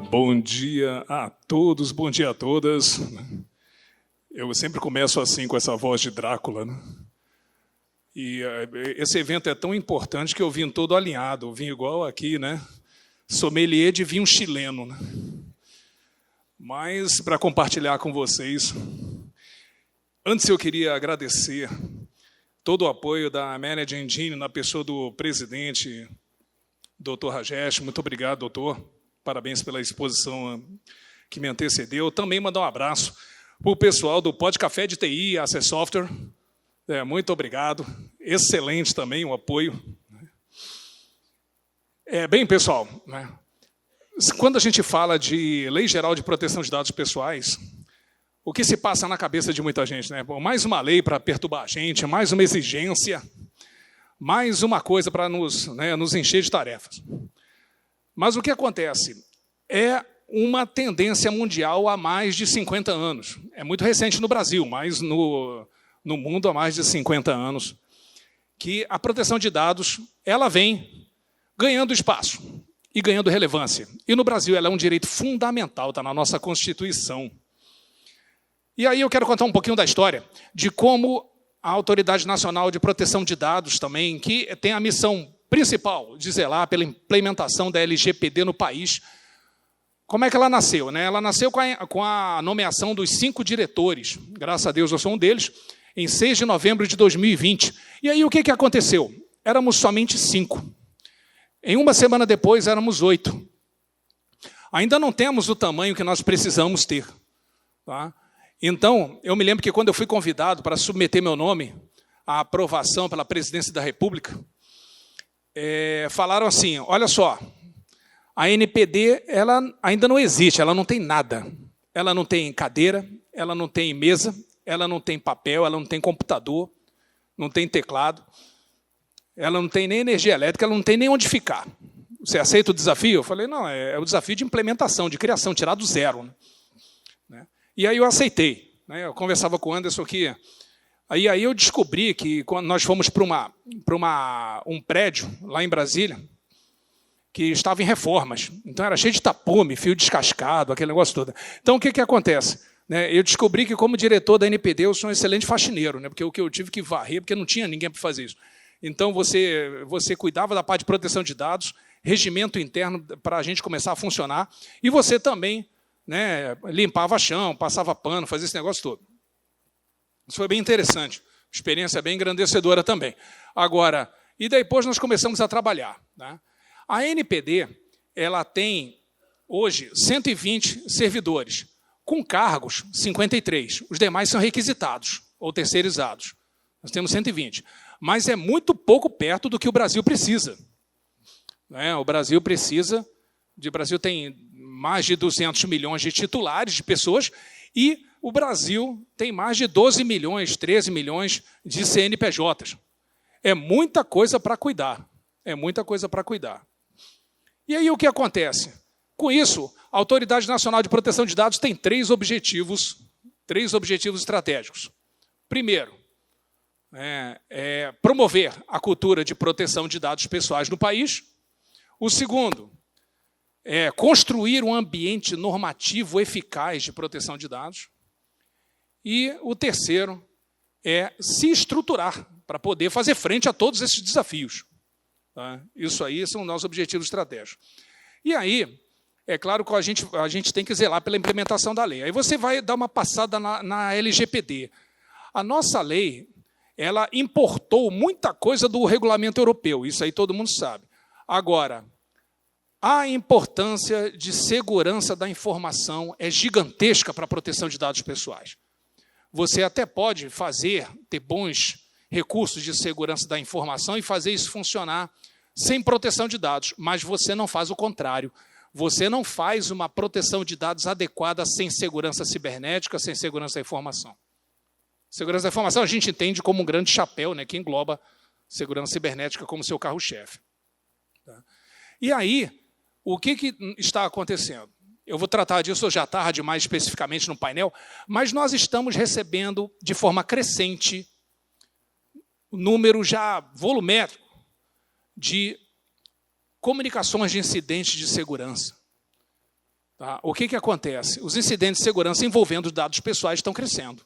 Bom dia a todos, bom dia a todas. Eu sempre começo assim, com essa voz de Drácula, né? E esse evento é tão importante que eu vim todo alinhado, eu vim igual aqui, né? Sommelier de vinho chileno, né? Mas, para compartilhar com vocês, antes eu queria agradecer todo o apoio da Managing Engine, na pessoa do presidente, Dr. Rajesh. Muito obrigado, doutor. Parabéns pela exposição que me antecedeu. Também mandar um abraço para o pessoal do Pod Café de TI, Access Software. Muito obrigado. Excelente também o apoio. Bem, pessoal, né? Quando a gente fala de Lei Geral de Proteção de Dados Pessoais, o que se passa na cabeça de muita gente, né? Mais uma lei para perturbar a gente, mais uma exigência, mais uma coisa para nos encher de tarefas. Mas o que acontece? É uma tendência mundial há mais de 50 anos. É muito recente no Brasil, mas no mundo há mais de 50 anos, que a proteção de dados ela vem ganhando espaço e ganhando relevância. E no Brasil ela é um direito fundamental, está na nossa Constituição. E aí eu quero contar um pouquinho da história de como a Autoridade Nacional de Proteção de Dados também, que tem a missão principal de zelar pela implementação da LGPD no país. Como é que ela nasceu? Né? Ela nasceu com a nomeação dos 5 diretores, graças a Deus eu sou um deles, em 6 de novembro de 2020. E aí o que aconteceu? Éramos somente 5. Em uma semana depois éramos 8. Ainda não temos o tamanho que nós precisamos ter. Tá? Então, eu me lembro que quando eu fui convidado para submeter meu nome à aprovação pela Presidência da República, falaram assim, olha só, a NPD ela ainda não existe, ela não tem nada. Ela não tem cadeira, ela não tem mesa, ela não tem papel, ela não tem computador, não tem teclado, ela não tem nem energia elétrica, ela não tem nem onde ficar. Você aceita o desafio? Eu falei, não, é o desafio de implementação, de criação, tirar do zero. Né? E aí eu aceitei. Né? Eu conversava com o Anderson aqui. Aí eu descobri que quando nós fomos para um prédio lá em Brasília, que estava em reformas. Então era cheio de tapume, fio descascado, aquele negócio todo. Então o que acontece? Eu descobri que como diretor da NPD eu sou um excelente faxineiro, porque o que eu tive que varrer, porque não tinha ninguém para fazer isso. Então você cuidava da parte de proteção de dados, regimento interno para a gente começar a funcionar, e você também limpava chão, passava pano, fazia esse negócio todo. Isso foi bem interessante, experiência bem engrandecedora também. Agora, e depois nós começamos a trabalhar. Né? A NPD ela tem, hoje, 120 servidores, com cargos 53. Os demais são requisitados ou terceirizados. Nós temos 120. Mas é muito pouco perto do que o Brasil precisa. O Brasil tem mais de 200 milhões de titulares de pessoas e o Brasil tem mais de 12 milhões, 13 milhões de CNPJs. É muita coisa para cuidar. É muita coisa para cuidar. E aí o que acontece? Com isso, a Autoridade Nacional de Proteção de Dados tem 3 objetivos estratégicos. Primeiro, promover a cultura de proteção de dados pessoais no país. O segundo, construir um ambiente normativo eficaz de proteção de dados. E o terceiro é se estruturar para poder fazer frente a todos esses desafios. Tá? Isso aí são nossos objetivos estratégicos. E aí, é claro que a gente tem que zelar pela implementação da lei. Aí você vai dar uma passada na LGPD. A nossa lei, ela importou muita coisa do regulamento europeu, isso aí todo mundo sabe. Agora, a importância de segurança da informação é gigantesca para a proteção de dados pessoais. Você até pode ter bons recursos de segurança da informação e fazer isso funcionar sem proteção de dados, mas você não faz o contrário. Você não faz uma proteção de dados adequada sem segurança cibernética, sem segurança da informação. Segurança da informação a gente entende como um grande chapéu, que engloba segurança cibernética como seu carro-chefe. Tá? E aí, o que está acontecendo? Eu vou tratar disso hoje à tarde, mais especificamente no painel, mas nós estamos recebendo de forma crescente número já volumétrico de comunicações de incidentes de segurança. Tá? O que acontece? Os incidentes de segurança envolvendo dados pessoais estão crescendo.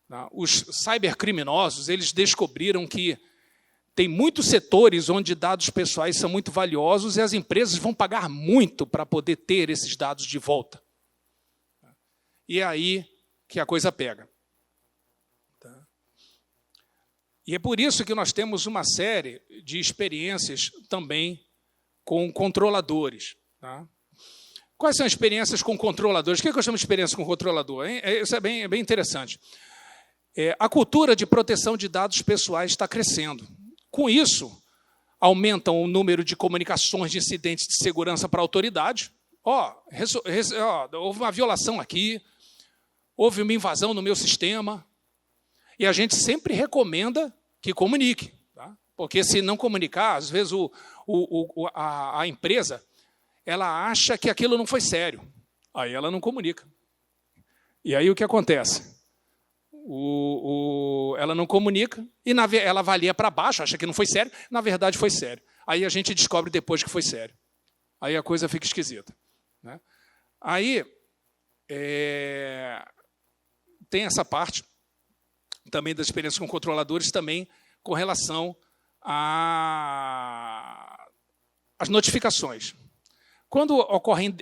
Tá? Os cybercriminosos, eles descobriram que tem muitos setores onde dados pessoais são muito valiosos e as empresas vão pagar muito para poder ter esses dados de volta. E é aí que a coisa pega. Tá? E é por isso que nós temos uma série de experiências também com controladores. Tá? Quais são as experiências com controladores? O que eu chamo de experiência com controlador? Isso é bem interessante. A cultura de proteção de dados pessoais está crescendo. Com isso, aumentam o número de comunicações de incidentes de segurança para a autoridade. Houve uma violação aqui, houve uma invasão no meu sistema, e a gente sempre recomenda que comunique. Tá? Porque se não comunicar, às vezes a empresa ela acha que aquilo não foi sério. Aí ela não comunica. E aí o que acontece? Ela não comunica e ela avalia para baixo, acha que não foi sério, na verdade foi sério. Aí a gente descobre depois que foi sério. Aí a coisa fica esquisita. Né? Aí tem essa parte também das experiências com controladores, também com relação às notificações. Quando ocorrem,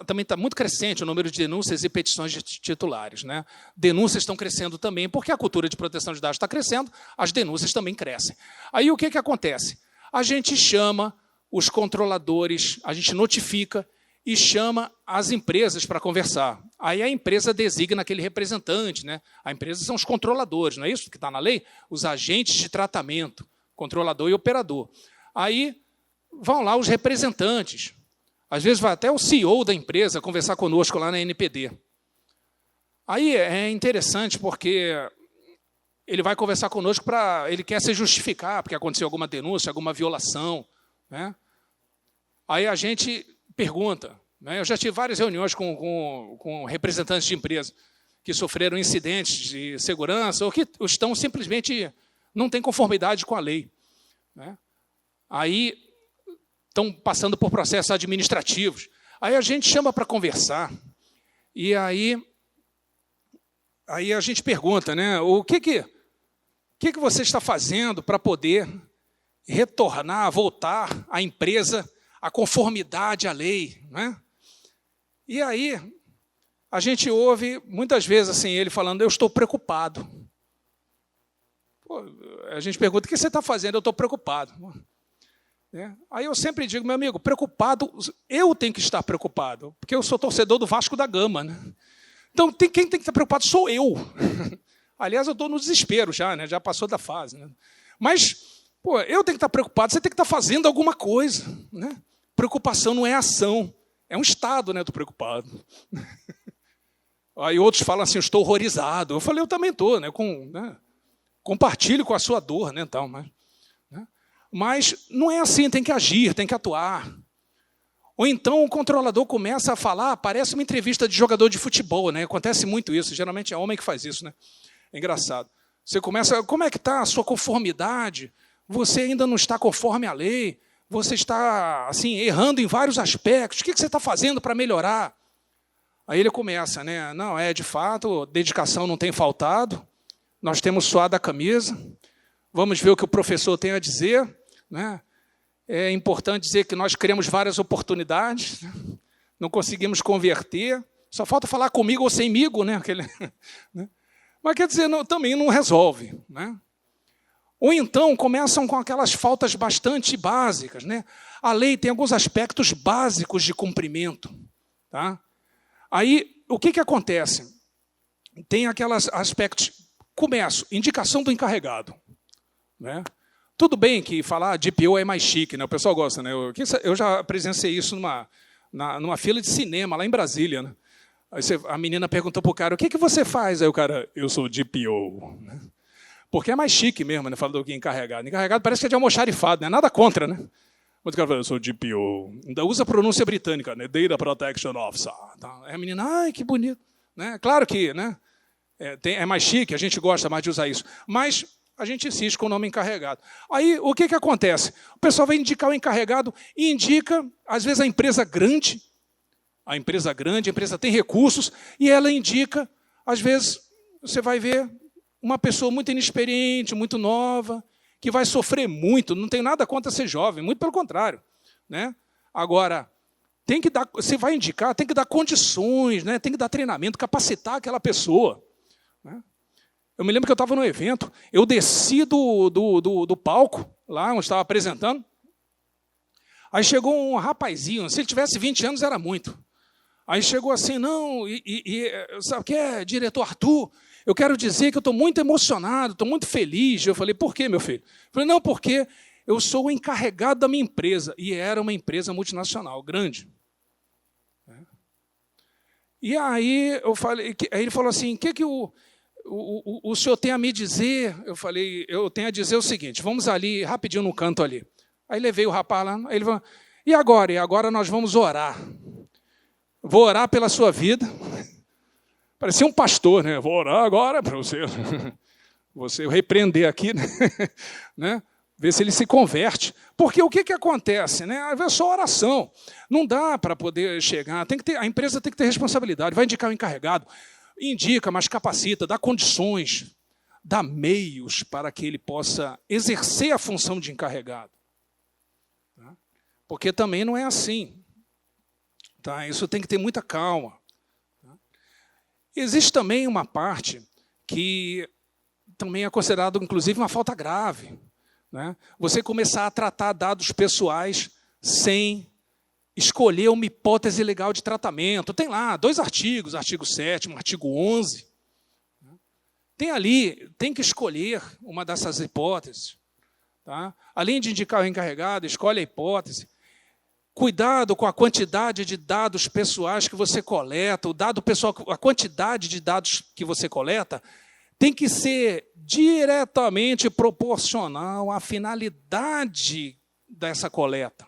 também está muito crescente o número de denúncias e petições de titulares. Né? Denúncias estão crescendo também, porque a cultura de proteção de dados está crescendo, as denúncias também crescem. Aí o que acontece? A gente chama os controladores, a gente notifica e chama as empresas para conversar. Aí a empresa designa aquele representante. Né? A empresa são os controladores, não é isso que está na lei? Os agentes de tratamento, controlador e operador. Aí vão lá os representantes. Às vezes vai até o CEO da empresa conversar conosco lá na NPD. Aí é interessante porque ele vai conversar conosco ele quer se justificar, porque aconteceu alguma denúncia, alguma violação. Né? Aí a gente pergunta. Né? Eu já tive várias reuniões com representantes de empresas que sofreram incidentes de segurança ou que estão simplesmente não têm conformidade com a lei. Né? Aí estão passando por processos administrativos. Aí a gente chama para conversar. E aí a gente pergunta, né, o que você está fazendo para poder retornar, voltar à empresa à conformidade à lei? Né? E aí a gente ouve muitas vezes assim, ele falando, eu estou preocupado. Pô, a gente pergunta, o que você está fazendo? Eu estou preocupado. Aí eu sempre digo, meu amigo, preocupado, eu tenho que estar preocupado, porque eu sou torcedor do Vasco da Gama. Né? Então, quem tem que estar preocupado sou eu. Aliás, eu estou no desespero já, né? Já passou da fase. Né? Mas, eu tenho que estar preocupado, você tem que estar fazendo alguma coisa. Né? Preocupação não é ação, é um estado, né? Estou preocupado. Aí outros falam assim, eu estou horrorizado. Eu falei, eu também estou, né? Compartilho com a sua dor, né? Então, mas não é assim, tem que agir, tem que atuar. Ou então o controlador começa a falar, parece uma entrevista de jogador de futebol, né? Acontece muito isso, geralmente é homem que faz isso, né? É engraçado. Você começa, como é que está a sua conformidade? Você ainda não está conforme a lei, você está assim, errando em vários aspectos, o que você está fazendo para melhorar? Aí ele começa, né? Não, de fato, dedicação não tem faltado, nós temos suado a camisa, vamos ver o que o professor tem a dizer. Né? É importante dizer que nós criamos várias oportunidades, né? Não conseguimos converter, só falta falar comigo ou semigo, né? Né? Mas quer dizer, também não resolve. Né? Ou então começam com aquelas faltas bastante básicas. Né? A lei tem alguns aspectos básicos de cumprimento. Tá? Aí, o que acontece? Tem aqueles aspectos, começo, indicação do encarregado. Né? Tudo bem que falar DPO é mais chique, né? O pessoal gosta. Né? Eu já presenciei isso numa fila de cinema, lá em Brasília. Né? Aí a menina perguntou para o cara, o que você faz? Aí o cara, eu sou DPO. Né? Porque é mais chique mesmo, né? Falando do que encarregado. Encarregado parece que é de almoxarifado, né? Nada contra, né? Mas o cara fala, eu sou DPO. Ainda usa a pronúncia britânica, né? Data Protection Officer. Aí a menina, ai, que bonito. Né? Claro que né? É mais chique, a gente gosta mais de usar isso. Mas a gente insiste com o nome encarregado. Aí, o que acontece? O pessoal vai indicar o encarregado e indica, às vezes, a empresa grande, A empresa grande, a empresa tem recursos, e ela indica, às vezes, você vai ver uma pessoa muito inexperiente, muito nova, que vai sofrer muito, não tem nada contra ser jovem, muito pelo contrário, né? Agora, você vai indicar, tem que dar condições, né? Tem que dar treinamento, capacitar aquela pessoa, né? Eu me lembro que eu estava num evento, eu desci do palco, lá onde estava apresentando, aí chegou um rapazinho, se ele tivesse 20 anos era muito. Aí chegou assim, não, sabe o que é, diretor Arthur? Eu quero dizer que eu estou muito emocionado, estou muito feliz. Eu falei, por quê, meu filho? Eu falei, não, porque eu sou o encarregado da minha empresa. E era uma empresa multinacional, grande. E aí aí ele falou assim, o que o senhor tem a me dizer? Eu falei, eu tenho a dizer o seguinte, vamos ali, rapidinho no canto ali. Aí levei o rapaz lá, aí ele falou, e agora? E agora nós vamos orar. Vou orar pela sua vida. Parecia um pastor, né? Vou orar agora para você repreender aqui, né? Ver se ele se converte. Porque o que acontece, né? É só oração. Não dá para poder chegar. A empresa tem que ter responsabilidade. Vai indicar o encarregado. Indica, mas capacita, dá condições, dá meios para que ele possa exercer a função de encarregado. Porque também não é assim. Tá? Isso tem que ter muita calma. Existe também uma parte que também é considerado, inclusive, uma falta grave, né? Você começar a tratar dados pessoais sem escolher uma hipótese legal de tratamento. Tem lá 2 artigos, artigo 7º, artigo 11. Tem que escolher uma dessas hipóteses. Tá? Além de indicar o encarregado, escolhe a hipótese. Cuidado com a quantidade de dados pessoais que você coleta. O dado pessoal, a quantidade de dados que você coleta tem que ser diretamente proporcional à finalidade dessa coleta.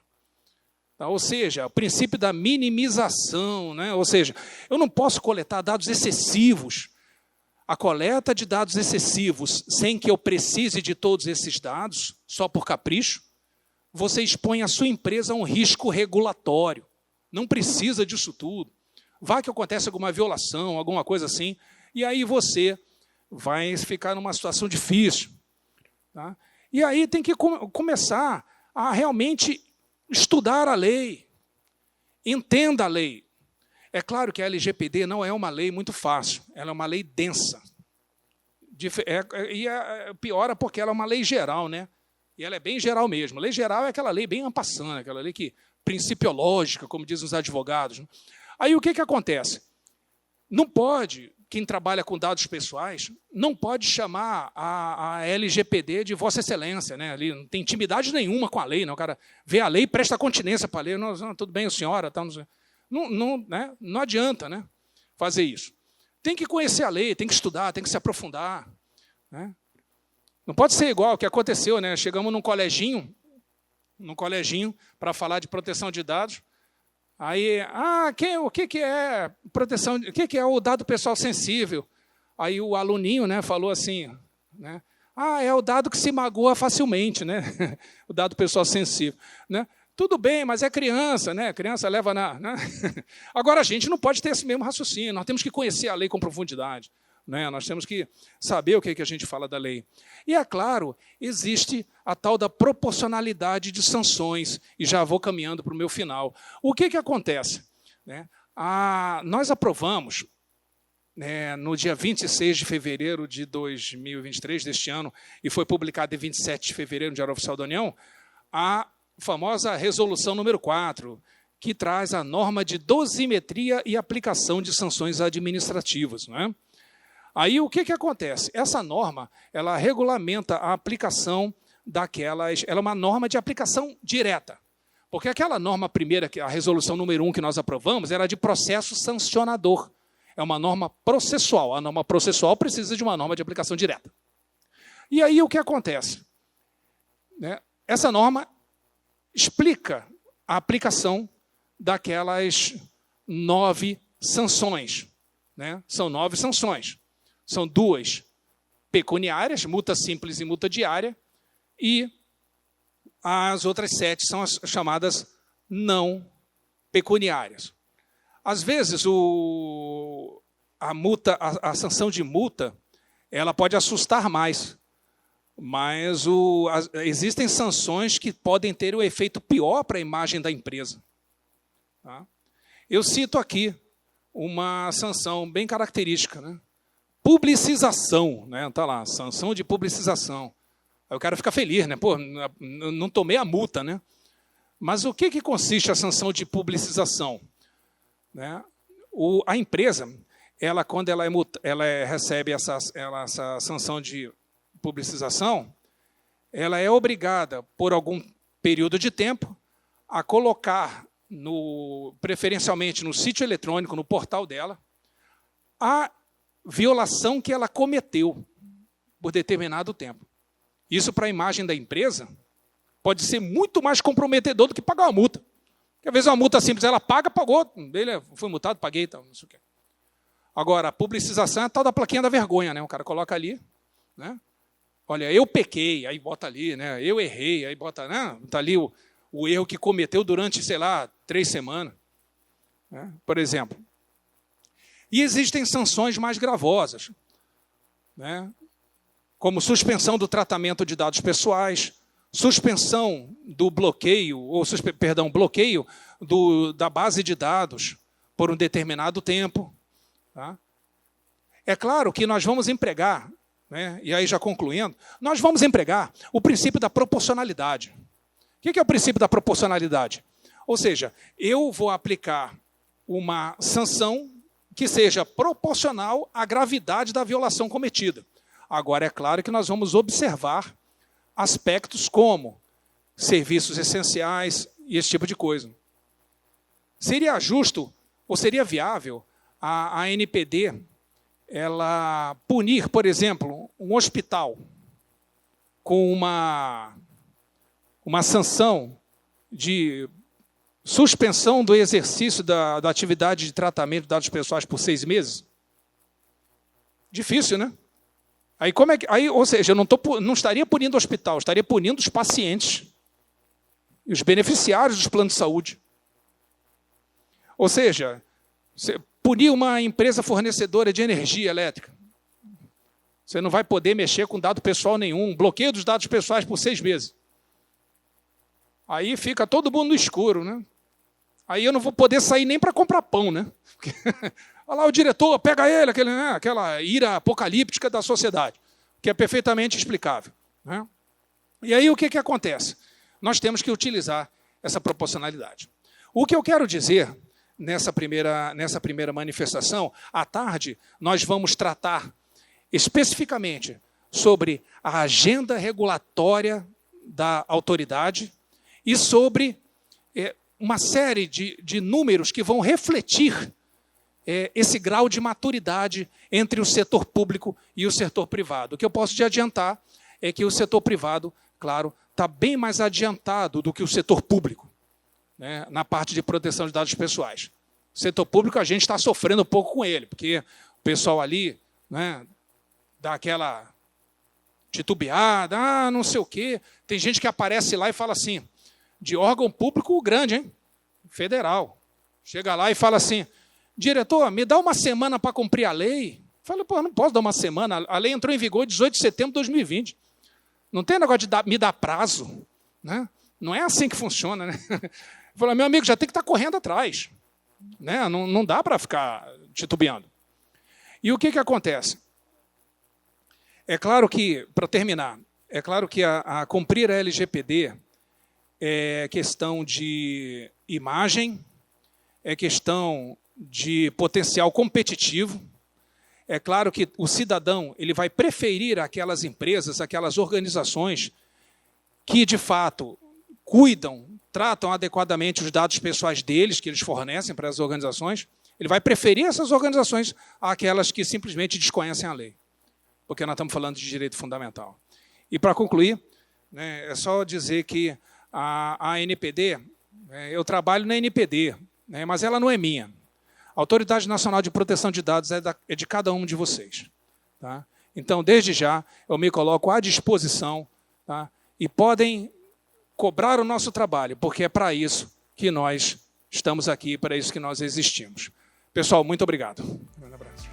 Tá? Ou seja, o princípio da minimização, né? Ou seja, eu não posso coletar dados excessivos. A coleta de dados excessivos, sem que eu precise de todos esses dados, só por capricho, você expõe a sua empresa a um risco regulatório. Não precisa disso tudo. Vai que acontece alguma violação, alguma coisa assim, e aí você vai ficar numa situação difícil. Tá? E aí tem que começar a realmente estudar a lei. Entenda a lei. É claro que a LGPD não é uma lei muito fácil, ela é uma lei densa. E piora porque ela é uma lei geral, né? E ela é bem geral mesmo. A lei geral é aquela lei bem en passant, aquela lei principiológica, como dizem os advogados. Né? Aí o que acontece? Não pode, quem trabalha com dados pessoais, não pode chamar a LGPD de Vossa Excelência. Né? Ali não tem intimidade nenhuma com a lei. Não. O cara vê a lei e presta continência para a lei. Não, tudo bem, senhora. Tá, não adianta, né, fazer isso. Tem que conhecer a lei, tem que estudar, tem que se aprofundar. Né? Não pode ser igual o que aconteceu, né? Chegamos num coleginho para falar de proteção de dados. Aí, o que é proteção? O que é o dado pessoal sensível? Aí o aluninho, né, falou assim, né? É o dado que se magoa facilmente, né? O dado pessoal sensível, né? Tudo bem, mas é criança, né? Criança leva né? Agora a gente não pode ter esse mesmo raciocínio. Nós temos que conhecer a lei com profundidade. Né? Nós temos que saber o que a gente fala da lei. E, é claro, existe a tal da proporcionalidade de sanções, e já vou caminhando para o meu final. O que acontece? Né? Nós aprovamos, né, no dia 26 de fevereiro de 2023, deste ano, e foi publicado em 27 de fevereiro no Diário Oficial da União, a famosa resolução número 4, que traz a norma de dosimetria e aplicação de sanções administrativas. Não é? Aí o que acontece? Essa norma, ela regulamenta a aplicação daquelas... Ela é uma norma de aplicação direta. Porque aquela norma primeira, a resolução número 1 que nós aprovamos, era de processo sancionador. É uma norma processual. A norma processual precisa de uma norma de aplicação direta. E aí o que acontece? Né? Essa norma explica a aplicação daquelas 9 sanções. Né? São 9 sanções. São 2 pecuniárias, multa simples e multa diária, e as outras 7 são as chamadas não pecuniárias. Às vezes, a sanção de multa, ela pode assustar mais, mas existem sanções que podem ter o efeito pior para a imagem da empresa. Tá? Eu cito aqui uma sanção bem característica, né? Publicização, né? Tá lá, sanção de publicização. Aí o cara fica feliz, né? Pô, não tomei a multa, né? Mas o que consiste a sanção de publicização? Né? A empresa, quando ela recebe essa sanção de publicização, ela é obrigada, por algum período de tempo, a colocar, preferencialmente no sítio eletrônico, no portal dela, a violação que ela cometeu por determinado tempo. Isso, para a imagem da empresa, pode ser muito mais comprometedor do que pagar uma multa. Porque, às vezes, uma multa simples, ela paga, pagou, fui multado, paguei, tal, não sei o quê. Agora, a publicização é a tal da plaquinha da vergonha, né? O cara coloca ali, né? Olha, eu pequei, aí bota ali, né? Eu errei, aí bota, né? Tá ali o erro que cometeu durante, sei lá, 3 semanas. Né? Por exemplo. E existem sanções mais gravosas, né? Como suspensão do tratamento de dados pessoais, suspensão do bloqueio, bloqueio da base de dados por um determinado tempo. Tá? É claro que nós vamos empregar, né, e aí já concluindo, nós vamos empregar o princípio da proporcionalidade. O que é o princípio da proporcionalidade? Ou seja, eu vou aplicar uma sanção que seja proporcional à gravidade da violação cometida. Agora, é claro que nós vamos observar aspectos como serviços essenciais e esse tipo de coisa. Seria justo ou seria viável a ANPD ela punir, por exemplo, um hospital com uma sanção de suspensão do exercício da atividade de tratamento de dados pessoais por 6 meses? Difícil, né? Ou seja, eu não estaria punindo o hospital, estaria punindo os pacientes e os beneficiários dos planos de saúde. Ou seja, punir uma empresa fornecedora de energia elétrica. Você não vai poder mexer com dado pessoal nenhum, bloqueio dos dados pessoais por 6 meses. Aí fica todo mundo no escuro, né? Aí eu não vou poder sair nem para comprar pão, né? Olha lá o diretor, pega ele, aquela ira apocalíptica da sociedade, que é perfeitamente explicável. Né? E aí o que acontece? Nós temos que utilizar essa proporcionalidade. O que eu quero dizer nessa primeira manifestação, à tarde, nós vamos tratar especificamente sobre a agenda regulatória da autoridade e sobre uma série de números que vão refletir esse grau de maturidade entre o setor público e o setor privado. O que eu posso te adiantar é que o setor privado, claro, está bem mais adiantado do que o setor público, né, na parte de proteção de dados pessoais. O setor público, a gente está sofrendo um pouco com ele, porque o pessoal ali, né, dá aquela titubeada, não sei o quê. Tem gente que aparece lá e fala assim, de órgão público grande, hein? Federal. Chega lá e fala assim, diretor, me dá uma semana para cumprir a lei. Fala, pô, não posso dar uma semana. A lei entrou em vigor 18 de setembro de 2020. Não tem negócio de me dar prazo. Né? Não é assim que funciona. Né? Fala, meu amigo, já tem que estar correndo atrás. Né? Não dá para ficar titubeando. E o que acontece? É claro que, para terminar, é claro que a cumprir a LGPD é questão de imagem, é questão de potencial competitivo. É claro que o cidadão ele vai preferir aquelas empresas, aquelas organizações que, de fato, cuidam, tratam adequadamente os dados pessoais deles, que eles fornecem para as organizações. Ele vai preferir essas organizações àquelas que simplesmente desconhecem a lei, porque nós estamos falando de direito fundamental. E, para concluir, né, é só dizer que a ANPD, eu trabalho na ANPD, né, mas ela não é minha. A Autoridade Nacional de Proteção de Dados é de cada um de vocês. Tá? Então, desde já, eu me coloco à disposição, tá? E podem cobrar o nosso trabalho, porque é para isso que nós estamos aqui, para isso que nós existimos. Pessoal, muito obrigado. Um abraço.